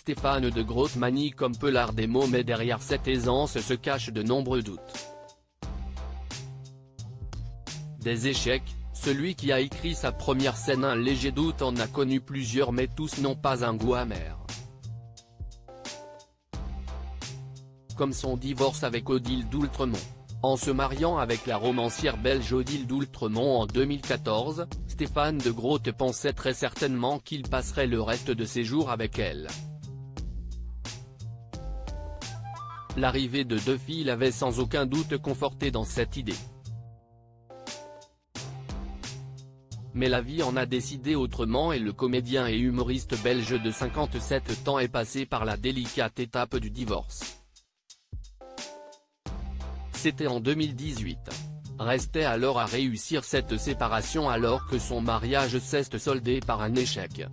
Stéphane de Groot manie comme peu l'art des mots, mais derrière cette aisance se cachent de nombreux doutes. Des échecs, celui qui a écrit sa première scène Un léger doute en a connu plusieurs, mais tous n'ont pas un goût amer. Comme son divorce avec Odile d'Oultremont. En se mariant avec la romancière belge Odile d'Oultremont en 2014, Stéphane de Groot pensait très certainement qu'il passerait le reste de ses jours avec elle. L'arrivée de deux filles l'avait sans aucun doute conforté dans cette idée. Mais la vie en a décidé autrement et le comédien et humoriste belge de 57 ans est passé par la délicate étape du divorce. C'était en 2018. Restait alors à réussir cette séparation alors que son mariage s'est soldé par un échec.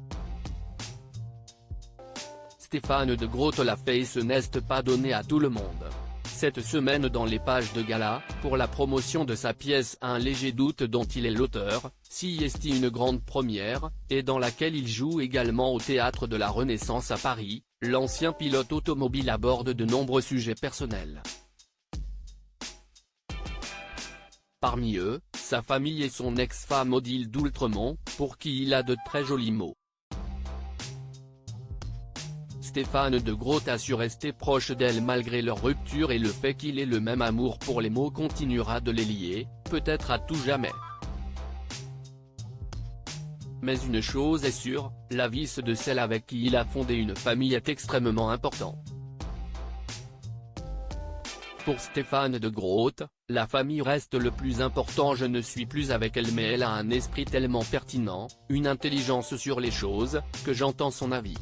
Stéphane de Groot l'a fait et ce n'est pas donné à tout le monde. Cette semaine dans les pages de gala, pour la promotion de sa pièce Un léger doute dont il est l'auteur, c'est une grande première, et dans laquelle il joue également au Théâtre de la Renaissance à Paris, l'ancien pilote automobile aborde de nombreux sujets personnels. Parmi eux, sa famille et son ex-femme Odile d'Oultremont, pour qui il a de très jolis mots. Stéphane de Groot a su rester proche d'elle malgré leur rupture et le fait qu'il ait le même amour pour les mots continuera de les lier, peut-être à tout jamais. Mais une chose est sûre, la vie de celle avec qui il a fondé une famille est extrêmement importante. Pour Stéphane de Groot, la famille reste le plus important. Je ne suis plus avec elle mais elle a un esprit tellement pertinent, une intelligence sur les choses, que j'entends son avis.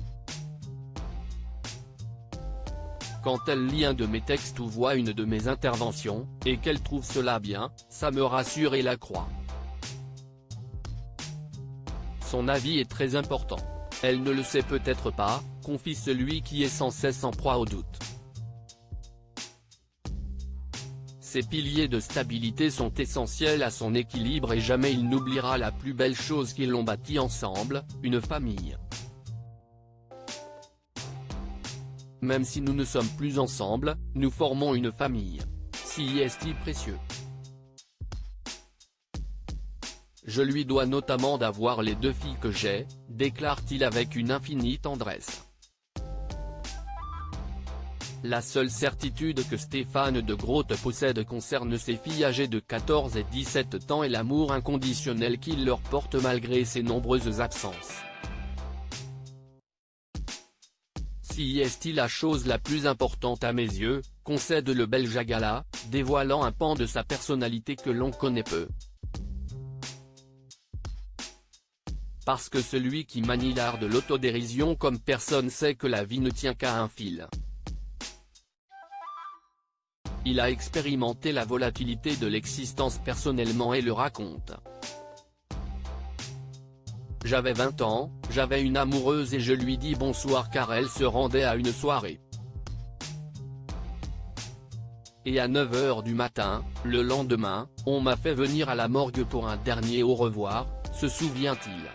Quand elle lit un de mes textes ou voit une de mes interventions, et qu'elle trouve cela bien, ça me rassure et la croit. Son avis est très important. Elle ne le sait peut-être pas, confie celui qui est sans cesse en proie au doute. Ces piliers de stabilité sont essentiels à son équilibre et jamais il n'oubliera la plus belle chose qu'ils ont bâtie ensemble, une famille. Même si nous ne sommes plus ensemble, nous formons une famille. C'est précieux. Je lui dois notamment d'avoir les deux filles que j'ai, déclare-t-il avec une infinie tendresse. La seule certitude que Stéphane de Groot possède concerne ses filles âgées de 14 et 17 ans et l'amour inconditionnel qu'il leur porte malgré ses nombreuses absences. C'est la chose la plus importante à mes yeux, concède le Belge à gala, dévoilant un pan de sa personnalité que l'on connaît peu. Parce que celui qui manie l'art de l'autodérision comme personne sait que la vie ne tient qu'à un fil. Il a expérimenté la volatilité de l'existence personnellement et le raconte. J'avais 20 ans, j'avais une amoureuse et je lui dis bonsoir car elle se rendait à une soirée. Et à 9 h du matin, le lendemain, on m'a fait venir à la morgue pour un dernier au revoir, se souvient-il.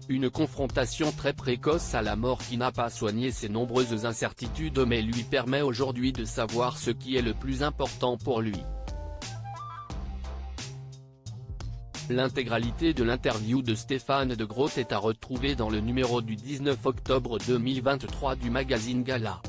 Une confrontation très précoce à la mort qui n'a pas soigné ses nombreuses incertitudes mais lui permet aujourd'hui de savoir ce qui est le plus important pour lui. L'intégralité de l'interview de Stéphane de Groot est à retrouver dans le numéro du 19 octobre 2023 du magazine Gala.